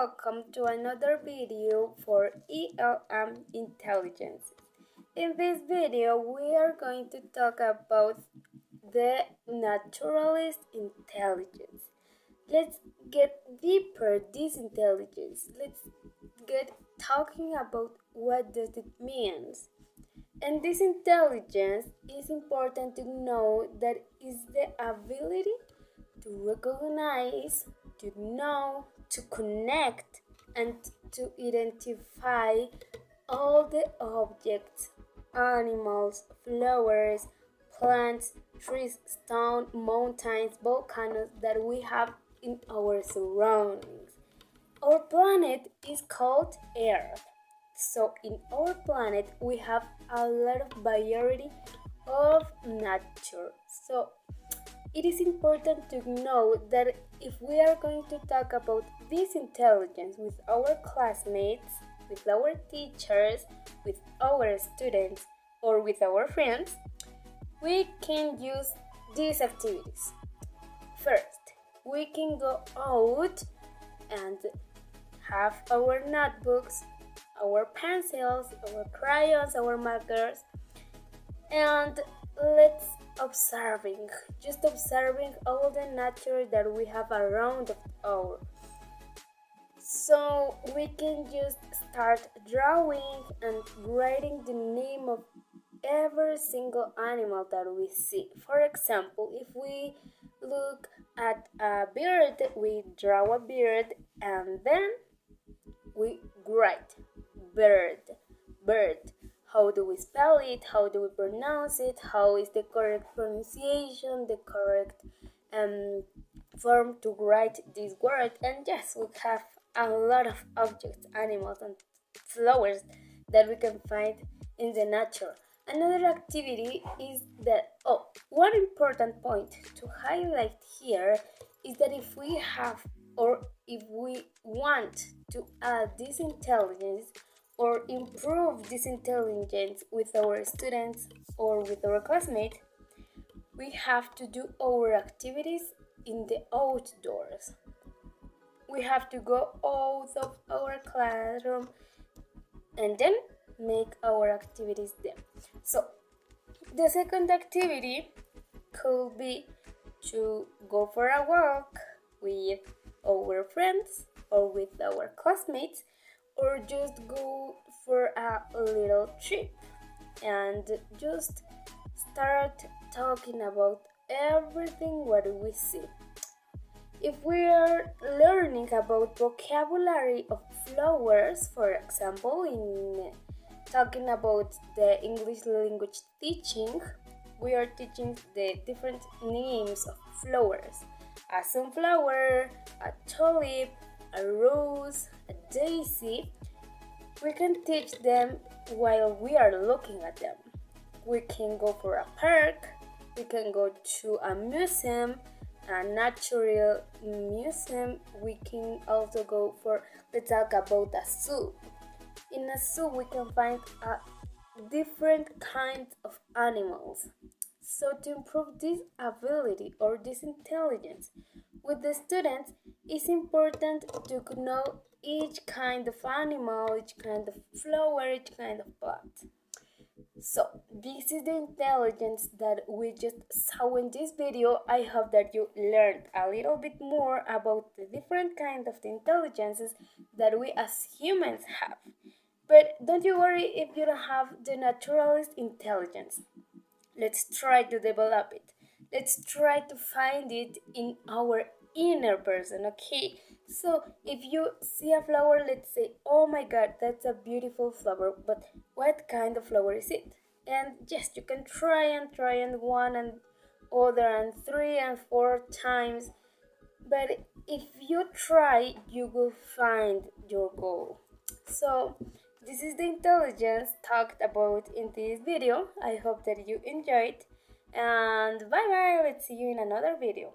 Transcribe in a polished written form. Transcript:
welcome to another video for ELM Intelligence. In this video, we are going to talk about the naturalist intelligence. Let's get deeper this intelligence. Let's get talking about what does it means. And this intelligence is important to know that is the ability to recognize, to know, to connect, and to identify all the objects, animals, flowers, plants, trees, stones, mountains, volcanoes that we have in our surroundings. Our planet is called Earth. So in our planet we have a lot of variety of nature. So it is important to know that if we are going to talk about this intelligence with our classmates, with our teachers, with our students, or with our friends, we can use these activities. First, we can go out and have our notebooks, our pencils, our crayons, our markers, and let's observing all the nature that we have around our. So we can just start drawing and writing the name of every single animal that we see. For example, if we look at a bird, we draw a bird and then we write bird. How do we spell it? How do we pronounce it? How is the correct pronunciation, the correct form to write this word? And yes, we have a lot of objects, animals, and flowers that we can find in the nature. Another activity is that, one important point to highlight here is that if we have or if we want to add this intelligence or improve this intelligence with our students or with our classmates, we have to do our activities in the outdoors. We have to go out of our classroom and then make our activities there. So the second activity could be to go for a walk with our friends or with our classmates, or just go for a little trip and just start talking about everything what we see. If we are learning about vocabulary of flowers, for example, in talking about the English language teaching, we are teaching the different names of flowers. A sunflower, a tulip, a rose, a daisy. We can teach them while we are looking at them. We can go for a park, we can go to a museum, a natural museum. We can also go for, let's talk about a zoo. In a zoo we can find different kinds of animals. So to improve this ability or this intelligence with the students, it's important to know each kind of animal, each kind of flower, each kind of plant. So this is the intelligence that we just saw in this video. I hope that you learned a little bit more about the different kinds of intelligences that we as humans have. But don't you worry if you don't have the naturalist intelligence. Let's try to develop it. Let's try to find it in our inner person, okay? So if you see a flower, let's say, oh my god, that's a beautiful flower, but what kind of flower is it? And yes, you can try and one and other and 3 and 4 times, but if you try, you will find your goal. So this is the intelligence talked about in this video. I hope that you enjoyed, and bye bye. Let's see you in another video.